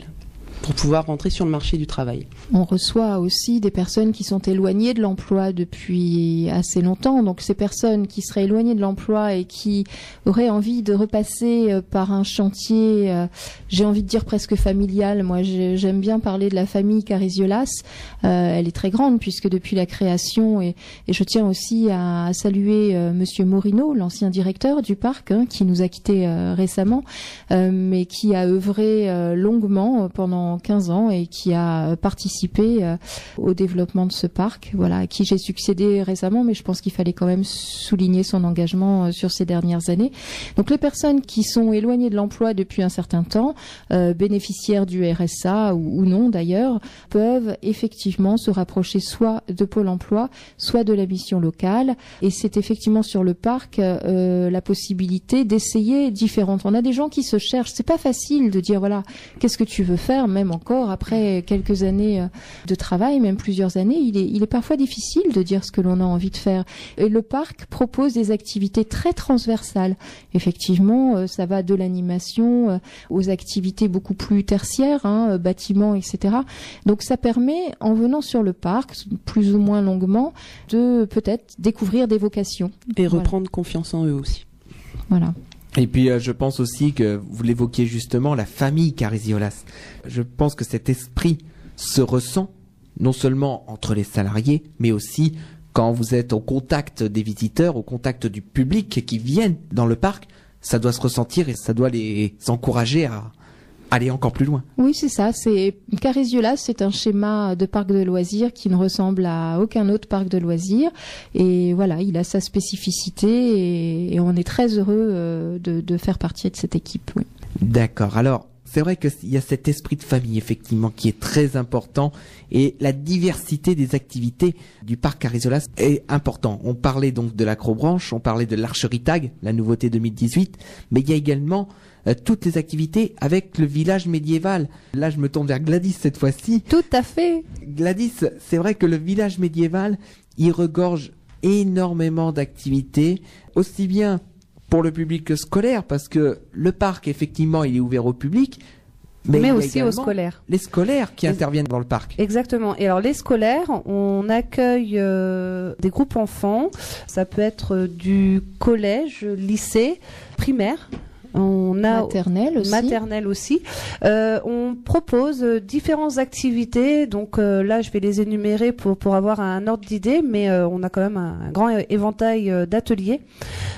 [SPEAKER 5] pour pouvoir rentrer sur le marché du travail.
[SPEAKER 3] On reçoit aussi des personnes qui sont éloignées de l'emploi depuis assez longtemps. Donc ces personnes qui seraient éloignées de l'emploi et qui auraient envie de repasser par un chantier, j'ai envie de dire presque familial. Moi, j'aime bien parler de la famille Cariziolas. Elle est très grande puisque depuis la création, et je tiens aussi à saluer Monsieur Morino, l'ancien directeur du parc, qui nous a quittés récemment, mais qui a œuvré longuement pendant 15 ans et qui a participé au développement de ce parc, voilà, à qui j'ai succédé récemment, mais je pense qu'il fallait quand même souligner son engagement sur ces dernières années. Donc les personnes qui sont éloignées de l'emploi depuis un certain temps, bénéficiaires du RSA ou non d'ailleurs, peuvent effectivement se rapprocher soit de Pôle emploi, soit de la mission locale, et c'est effectivement sur le parc la possibilité d'essayer différentes. On a des gens qui se cherchent, c'est pas facile de dire voilà, qu'est-ce que tu veux faire, même encore après quelques années de travail, même plusieurs années, il est parfois difficile de dire ce que l'on a envie de faire. Et le parc propose des activités très transversales. Effectivement, ça va de l'animation aux activités beaucoup plus tertiaires, bâtiments, etc. Donc ça permet, en venant sur le parc, plus ou moins longuement, de peut-être découvrir des vocations.
[SPEAKER 5] Et reprendre confiance en eux aussi.
[SPEAKER 3] Voilà.
[SPEAKER 2] Et puis je pense aussi que vous l'évoquiez justement, la famille Cariziolas. Je pense que cet esprit se ressent non seulement entre les salariés, mais aussi quand vous êtes au contact des visiteurs, au contact du public qui viennent dans le parc. Ça doit se ressentir et ça doit les encourager à aller encore plus loin.
[SPEAKER 3] Oui, c'est ça. Cariziolas, c'est un schéma de parc de loisirs qui ne ressemble à aucun autre parc de loisirs. Et voilà, il a sa spécificité et on est très heureux de faire partie de cette équipe. Oui.
[SPEAKER 2] D'accord. Alors, c'est vrai qu'il y a cet esprit de famille, effectivement, qui est très important. Et la diversité des activités du parc Cariziolas est important. On parlait donc de l'acrobranche, on parlait de l'archerie tag, la nouveauté 2018. Mais il y a également toutes les activités avec le village médiéval. Là, je me tourne vers Gladys cette fois-ci.
[SPEAKER 3] Tout à fait.
[SPEAKER 2] Gladys, c'est vrai que le village médiéval, il regorge énormément d'activités, aussi bien pour le public scolaire, parce que le parc, effectivement, il est ouvert au public, mais
[SPEAKER 4] aussi aux scolaires.
[SPEAKER 2] Les scolaires qui interviennent dans le parc.
[SPEAKER 4] Exactement. Et alors les scolaires, on accueille des groupes enfants. Ça peut être du collège, lycée, primaire. On a maternelle aussi. On propose différentes activités. Donc là, je vais les énumérer pour avoir un ordre d'idée, mais on a quand même un grand éventail d'ateliers.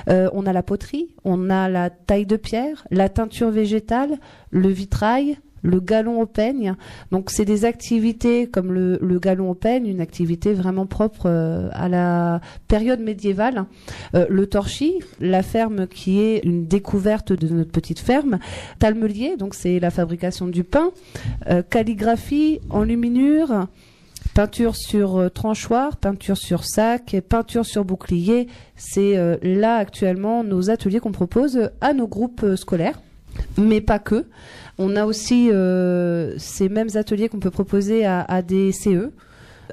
[SPEAKER 4] On a la poterie, on a la taille de pierre, la teinture végétale, le vitrail, le galon au peigne. Donc c'est des activités comme le galon au peigne, une activité vraiment propre à la période médiévale. Le torchis, la ferme qui est une découverte de notre petite ferme. Talmelier, donc c'est la fabrication du pain. Calligraphie, enluminure, peinture sur tranchoir, peinture sur sac, peinture sur bouclier. C'est là actuellement nos ateliers qu'on propose à nos groupes scolaires, mais pas que. On a aussi ces mêmes ateliers qu'on peut proposer à des CE,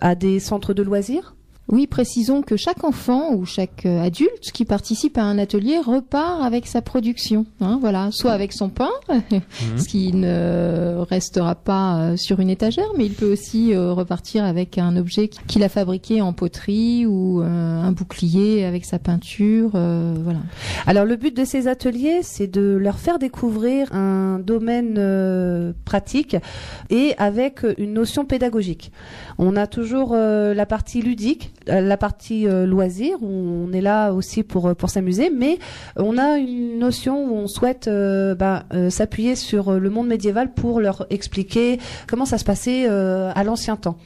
[SPEAKER 4] à des centres de loisirs.
[SPEAKER 3] Oui, précisons que chaque enfant ou chaque adulte qui participe à un atelier repart avec sa production. Voilà, soit avec son pain, ce qui ne restera pas sur une étagère, mais il peut aussi repartir avec un objet qu'il a fabriqué en poterie ou un bouclier avec sa peinture. Voilà.
[SPEAKER 4] Alors le but de ces ateliers, c'est de leur faire découvrir un domaine pratique et avec une notion pédagogique. On a toujours la partie ludique, la partie loisir, où on est là aussi pour s'amuser, mais on a une notion où on souhaite s'appuyer sur le monde médiéval pour leur expliquer comment ça se passait à l'ancien temps.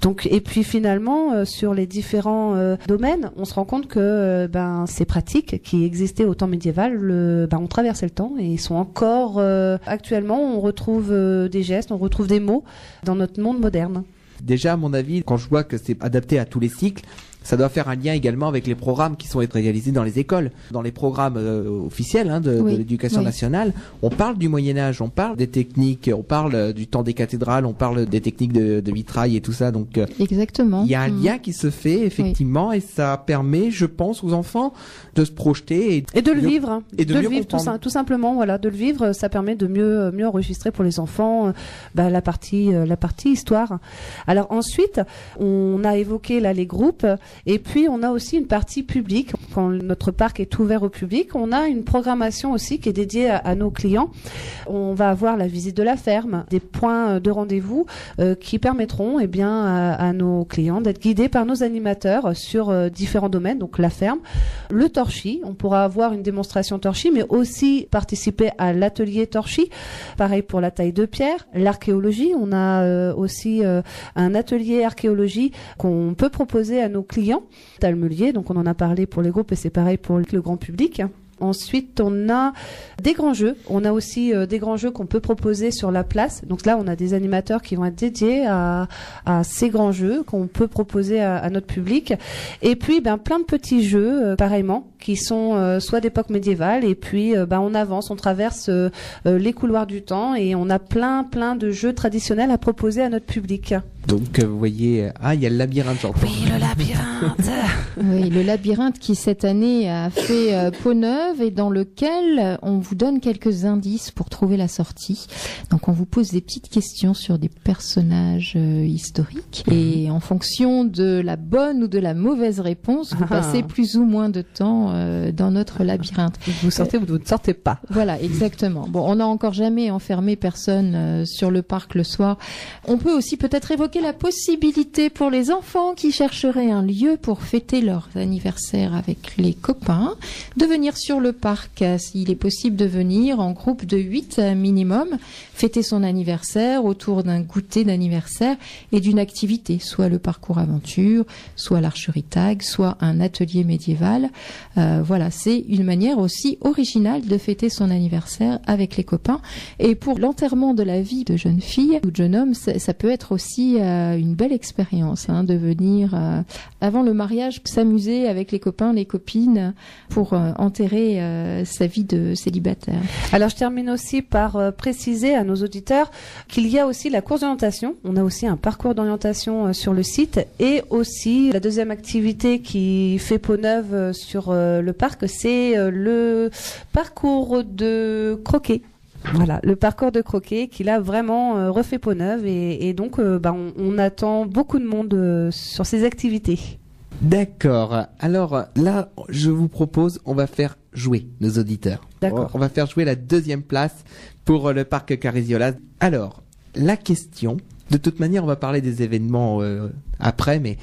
[SPEAKER 4] Donc, et puis finalement, sur les différents domaines, on se rend compte que ces pratiques qui existaient au temps médiéval ont traversé le temps et sont encore actuellement, on retrouve des gestes, on retrouve des mots dans notre monde moderne.
[SPEAKER 2] Déjà, à mon avis, quand je vois que c'est adapté à tous les cycles, ça doit faire un lien également avec les programmes qui sont réalisés dans les écoles. Dans les programmes officiels de l'éducation nationale, on parle du Moyen-Âge, on parle des techniques, on parle du temps des cathédrales, on parle des techniques de vitrail et tout ça. Donc,
[SPEAKER 3] exactement.
[SPEAKER 2] Il y a un lien qui se fait, effectivement, et ça permet, je pense, aux enfants de se projeter
[SPEAKER 4] et de le vivre.
[SPEAKER 2] Et de mieux comprendre.
[SPEAKER 4] Tout simplement, voilà, de le vivre, ça permet de mieux enregistrer pour les enfants la partie histoire. Alors ensuite, on a évoqué là les groupes. Et puis, on a aussi une partie publique. Quand notre parc est ouvert au public, on a une programmation aussi qui est dédiée à nos clients. On va avoir la visite de la ferme, des points de rendez-vous qui permettront à nos clients d'être guidés par nos animateurs sur différents domaines. Donc, la ferme, le torchis. On pourra avoir une démonstration torchis, mais aussi participer à l'atelier torchis. Pareil pour la taille de pierre. L'archéologie, on a aussi un atelier archéologie qu'on peut proposer à nos clients. Talmelier, donc on en a parlé pour les groupes et c'est pareil pour le grand public. Ensuite, on a des grands jeux. On a aussi des grands jeux qu'on peut proposer sur la place. Donc là, on a des animateurs qui vont être dédiés à ces grands jeux qu'on peut proposer à notre public. Et puis, plein de petits jeux, pareillement, qui sont soit d'époque médiévale. Et puis, on avance, on traverse les couloirs du temps et on a plein de jeux traditionnels à proposer à notre public.
[SPEAKER 2] Donc, vous voyez, il y a le labyrinthe, j'entends.
[SPEAKER 4] Oui, le labyrinthe.
[SPEAKER 3] Oui, le labyrinthe qui cette année a fait peau neuve et dans lequel on vous donne quelques indices pour trouver la sortie. Donc on vous pose des petites questions sur des personnages historiques et en fonction de la bonne ou de la mauvaise réponse, vous passez plus ou moins de temps dans notre labyrinthe.
[SPEAKER 4] Vous sortez ou vous ne sortez pas.
[SPEAKER 3] Voilà, exactement. Bon, on n'a encore jamais enfermé personne sur le parc le soir. On peut aussi peut-être évoquer la possibilité pour les enfants qui chercheraient un lieu pour fêter leur anniversaire avec les copains de venir sur le parc. Il est possible de venir en groupe de 8 minimum, fêter son anniversaire autour d'un goûter d'anniversaire et d'une activité, soit le parcours aventure, soit l'archerie tag, soit un atelier médiéval. Voilà, c'est une manière aussi originale de fêter son anniversaire avec les copains. Et pour l'enterrement de la vie de jeune fille ou de jeune homme, ça peut être aussi une belle expérience de venir avant le mariage s'amuser avec les copains, les copines pour enterrer sa vie de célibataire.
[SPEAKER 4] Alors je termine aussi par préciser à nos auditeurs qu'il y a aussi la course d'orientation. On a aussi un parcours d'orientation sur le site et aussi la deuxième activité qui fait peau neuve sur le parc, c'est le parcours de croquet. Voilà, le parcours de croquet qui là vraiment refait peau neuve et donc on attend beaucoup de monde sur ces activités.
[SPEAKER 2] D'accord. Alors là, je vous propose, on va faire jouer nos auditeurs.
[SPEAKER 4] D'accord.
[SPEAKER 2] On va faire jouer la deuxième place pour le parc Carriziolas. Alors, la question, de toute manière, on va parler des événements après, mais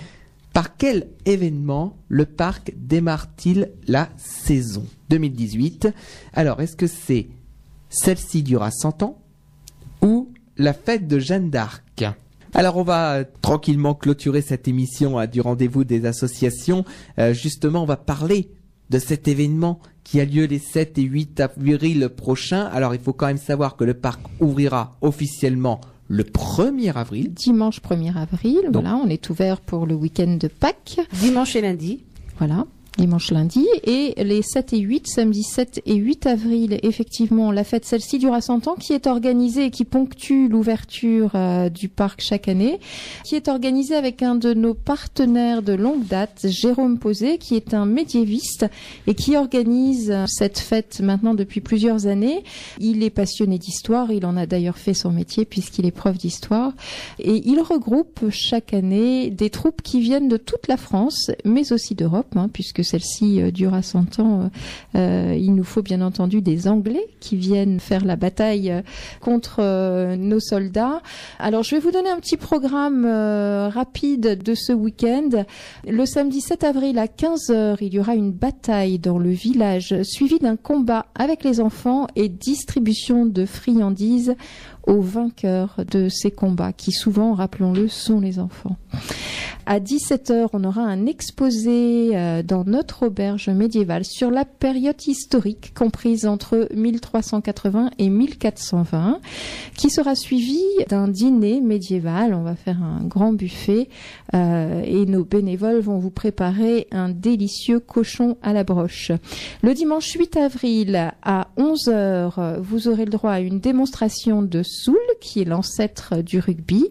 [SPEAKER 2] par quel événement le parc démarre-t-il la saison 2018 ? Alors, est-ce que c'est celle-ci durera 100 ans ou la fête de Jeanne d'Arc ? Alors on va tranquillement clôturer cette émission du rendez-vous des associations. Justement, on va parler de cet événement qui a lieu les 7 et 8 avril prochains. Alors il faut quand même savoir que le parc ouvrira officiellement le 1er avril.
[SPEAKER 3] Dimanche 1er avril, donc, voilà, on est ouvert pour le week-end de Pâques.
[SPEAKER 4] Dimanche et lundi.
[SPEAKER 3] Voilà. dimanche, lundi, et les 7 et 8, samedi 7 et 8 avril, effectivement, la fête celle-ci dure à 100 ans, qui est organisée et qui ponctue l'ouverture du parc chaque année, qui est organisée avec un de nos partenaires de longue date, Jérôme Posé, qui est un médiéviste et qui organise cette fête maintenant depuis plusieurs années. Il est passionné d'histoire, il en a d'ailleurs fait son métier puisqu'il est prof d'histoire, et il regroupe chaque année des troupes qui viennent de toute la France, mais aussi d'Europe, puisque celle-ci dure à 100 ans. Il nous faut bien entendu des Anglais qui viennent faire la bataille contre nos soldats. Alors je vais vous donner un petit programme rapide de ce week-end. Le samedi 7 avril à 15h, il y aura une bataille dans le village, suivie d'un combat avec les enfants et distribution de friandises aux vainqueurs de ces combats, qui souvent, rappelons-le, sont les enfants. À 17h, on aura un exposé dans notre auberge médiévale sur la période historique comprise entre 1380 et 1420, qui sera suivi d'un dîner médiéval. On va faire un grand buffet et nos bénévoles vont vous préparer un délicieux cochon à la broche. Le dimanche 8 avril à 11h, vous aurez le droit à une démonstration de Soul, qui est l'ancêtre du rugby.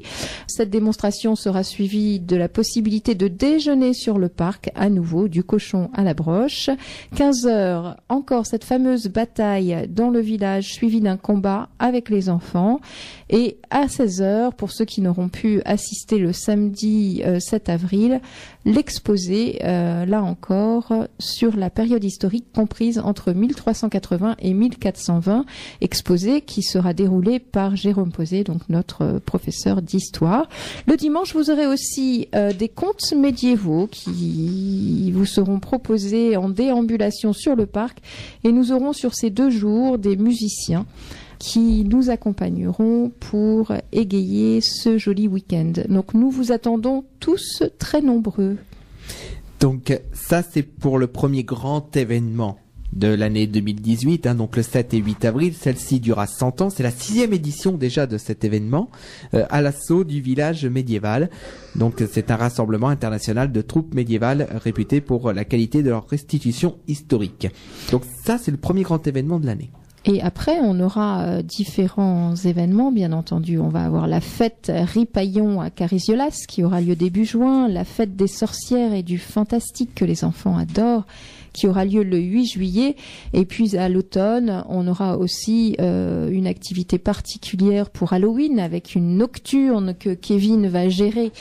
[SPEAKER 3] Cette démonstration sera suivie de la possibilité de déjeuner sur le parc, à nouveau du cochon à la broche. 15h, encore cette fameuse bataille dans le village, suivie d'un combat avec les enfants. Et à 16h, pour ceux qui n'auront pu assister le samedi 7 avril, l'exposé, là encore, sur la période historique comprise entre 1380 et 1420, exposé qui sera déroulé par Jérôme Posé, donc notre professeur d'histoire. Le dimanche, vous aurez aussi des contes médiévaux qui vous seront proposés en déambulation sur le parc, et nous aurons sur ces 2 jours des musiciens qui nous accompagneront pour égayer ce joli week-end. Donc nous vous attendons tous très nombreux.
[SPEAKER 2] Donc ça c'est pour le premier grand événement de l'année 2018, donc le 7 et 8 avril. Celle-ci durera 100 ans. C'est la 6e édition déjà de cet événement à l'assaut du village médiéval. Donc c'est un rassemblement international de troupes médiévales réputées pour la qualité de leur restitution historique. Donc ça c'est le premier grand événement de l'année.
[SPEAKER 3] Et après, on aura différents événements, bien entendu. On va avoir la fête Ripaillon à Cariziolas, qui aura lieu début juin, la fête des sorcières et du fantastique que les enfants adorent, qui aura lieu le 8 juillet. Et puis à l'automne, on aura aussi une activité particulière pour Halloween, avec une nocturne que Kevin va gérer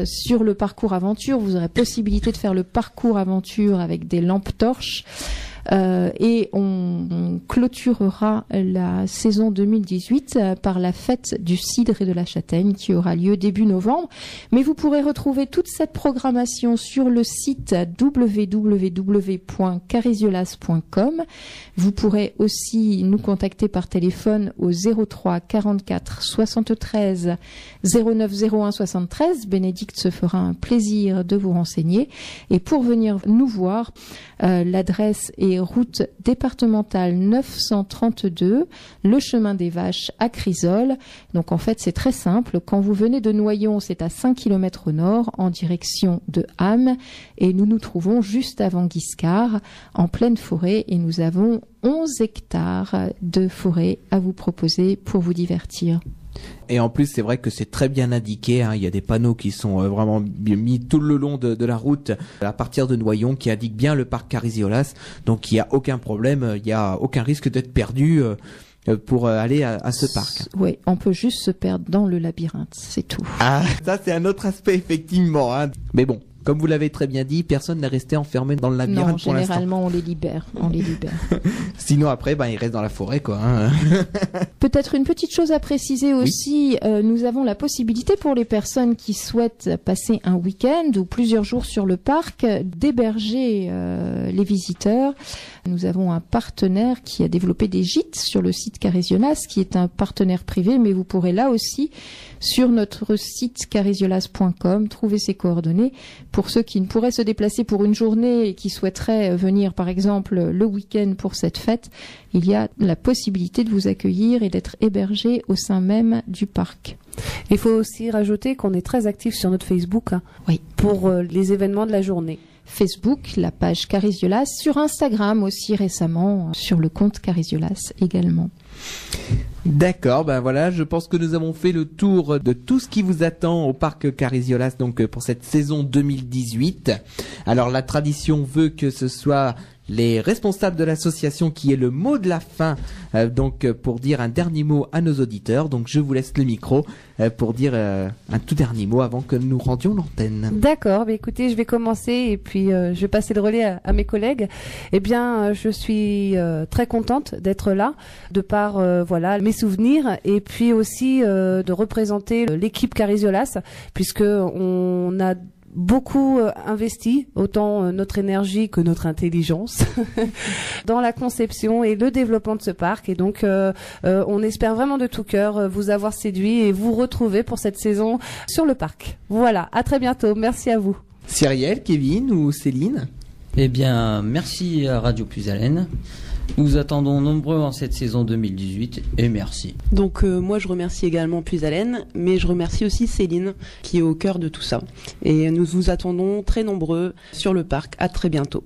[SPEAKER 3] sur le parcours aventure. Vous aurez possibilité de faire le parcours aventure avec des lampes torches. Et on clôturera la saison 2018 par la fête du cidre et de la châtaigne qui aura lieu début novembre. Mais vous pourrez retrouver toute cette programmation sur le site www.cariziolas.com. Vous pourrez aussi nous contacter par téléphone au 03 44 73 09 01 73. Bénédicte se fera un plaisir de vous renseigner. Et pour venir nous voir, l'adresse est route départementale 932, le chemin des Vaches à Crisol. Donc en fait c'est très simple, quand vous venez de Noyon, c'est à 5 km au nord en direction de Ham, et nous nous trouvons juste avant Guiscard, en pleine forêt, et nous avons 11 hectares de forêt à vous proposer pour vous divertir.
[SPEAKER 2] Et en plus, c'est vrai que c'est très bien indiqué. Il y a des panneaux qui sont vraiment mis tout le long de la route à partir de Noyon qui indiquent bien le parc Cariziolas. Donc, il n'y a aucun problème, il n'y a aucun risque d'être perdu pour aller à ce parc.
[SPEAKER 3] Oui, on peut juste se perdre dans le labyrinthe, c'est tout.
[SPEAKER 2] Ah, ça c'est un autre aspect effectivement. Mais bon, comme vous l'avez très bien dit, personne n'est resté enfermé dans le labyrinthe pour l'instant.
[SPEAKER 3] Généralement on les libère.
[SPEAKER 2] Sinon après, ils restent dans la forêt, quoi.
[SPEAKER 3] Peut-être une petite chose à préciser aussi, oui. Nous avons la possibilité pour les personnes qui souhaitent passer un week-end ou plusieurs jours sur le parc d'héberger les visiteurs. Nous avons un partenaire qui a développé des gîtes sur le site Cariziolas, qui est un partenaire privé, mais vous pourrez là aussi, sur notre site cariziolas.com, trouver ses coordonnées. Pour ceux qui ne pourraient se déplacer pour une journée et qui souhaiteraient venir, par exemple, le week-end pour cette fête, il y a la possibilité de vous accueillir et d'être hébergé au sein même du parc.
[SPEAKER 4] Il faut aussi rajouter qu'on est très actif sur notre Facebook
[SPEAKER 3] oui.
[SPEAKER 4] pour les événements de la journée.
[SPEAKER 3] Facebook, la page Cariziolas, sur Instagram aussi récemment, sur le compte Cariziolas également.
[SPEAKER 2] D'accord, ben voilà, je pense que nous avons fait le tour de tout ce qui vous attend au parc Cariziolas donc pour cette saison 2018. Alors la tradition veut que ce soit les responsables de l'association qui aient le mot de la fin donc pour dire un dernier mot à nos auditeurs. Donc je vous laisse le micro pour dire un tout dernier mot avant que nous rendions l'antenne.
[SPEAKER 4] D'accord, écoutez, je vais commencer et puis je vais passer le relais à mes collègues. Eh bien, je suis très contente d'être là, de par voilà mes souvenirs et puis aussi de représenter l'équipe Cariziolas, puisque on a beaucoup investi, autant notre énergie que notre intelligence, dans la conception et le développement de ce parc. Et donc, on espère vraiment de tout cœur vous avoir séduit et vous retrouver pour cette saison sur le parc. Voilà, à très bientôt. Merci à vous.
[SPEAKER 2] Cyrielle, Kevin ou Céline?
[SPEAKER 6] Eh bien, merci à Radio Puisalène. Nous attendons nombreux en cette saison 2018 et merci.
[SPEAKER 5] Donc moi je remercie également Puisalène, mais je remercie aussi Céline qui est au cœur de tout ça. Et nous vous attendons très nombreux sur le parc. À très bientôt.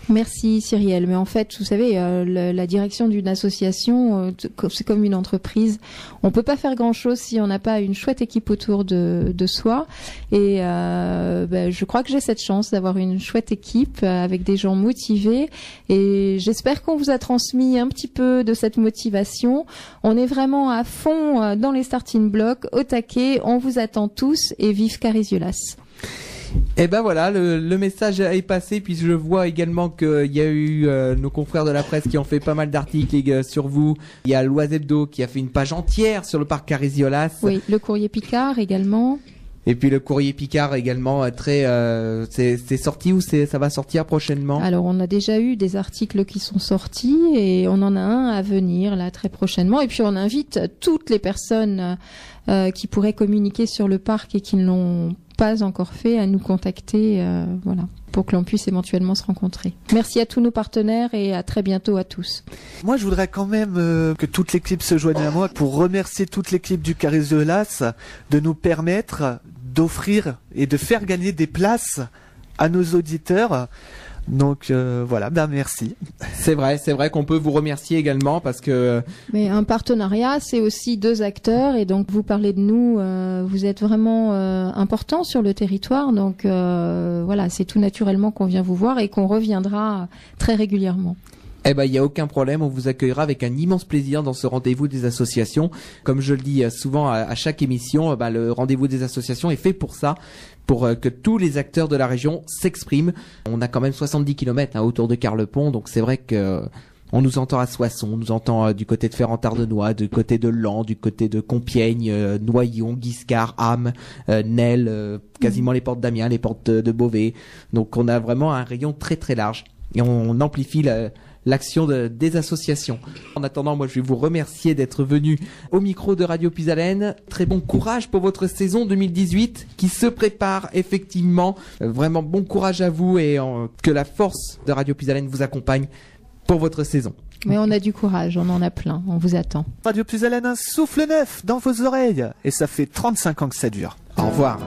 [SPEAKER 3] Merci Cyrielle, mais en fait, vous savez, la direction d'une association, c'est comme une entreprise. On peut pas faire grand-chose si on n'a pas une chouette équipe autour de soi. Et je crois que j'ai cette chance d'avoir une chouette équipe avec des gens motivés. Et j'espère qu'on vous a transmis un petit peu de cette motivation. On est vraiment à fond dans les starting blocks, au taquet. On vous attend tous et vive Cariziolas.
[SPEAKER 2] Et ben voilà, le message est passé, puis je vois également qu'il y a eu nos confrères de la presse qui ont fait pas mal d'articles sur vous. Il y a l'Oise Hebdo qui a fait une page entière sur le parc Cariziolas.
[SPEAKER 3] Oui, le Courrier Picard également.
[SPEAKER 2] Et puis le Courrier Picard également, c'est sorti ou ça va sortir prochainement?
[SPEAKER 3] Alors on a déjà eu des articles qui sont sortis et on en a un à venir là très prochainement. Et puis on invite toutes les personnes qui pourraient communiquer sur le parc et qui ne l'ont pas encore fait à nous contacter, voilà, pour que l'on puisse éventuellement se rencontrer. Merci à tous nos partenaires et à très bientôt à tous.
[SPEAKER 1] Moi, je voudrais quand même que toute l'équipe se joigne à moi pour remercier toute l'équipe du Cariziolas de nous permettre d'offrir et de faire gagner des places à nos auditeurs. Donc voilà, merci.
[SPEAKER 2] C'est vrai qu'on peut vous remercier également parce que...
[SPEAKER 3] Mais un partenariat, c'est aussi deux acteurs et donc vous parlez de nous, vous êtes vraiment important sur le territoire. Donc voilà, c'est tout naturellement qu'on vient vous voir et qu'on reviendra très régulièrement.
[SPEAKER 2] Eh ben, il n'y a aucun problème, on vous accueillera avec un immense plaisir dans ce rendez-vous des associations. Comme je le dis souvent à chaque émission, le rendez-vous des associations est fait pour ça, pour que tous les acteurs de la région s'expriment. On a quand même 70 km autour de Carlepont, donc c'est vrai que on nous entend à Soissons, on nous entend du côté de Ferrand-Tardenois, du côté de Laon, du côté de Compiègne, Noyon, Guiscard, Ham, Nesle, quasiment les portes d'Amiens, les portes de Beauvais. Donc on a vraiment un rayon très très large et on amplifie l'action des associations. En attendant, moi je vais vous remercier d'être venu au micro de Radio Puisalène. Très bon courage pour votre saison 2018 qui se prépare effectivement. Vraiment bon courage à vous et que la force de Radio Puisalène vous accompagne pour votre saison.
[SPEAKER 3] Mais on a du courage, on en a plein, on vous attend.
[SPEAKER 1] Radio Puisalène, un souffle neuf dans vos oreilles et ça fait 35 ans que ça dure.
[SPEAKER 2] Au revoir.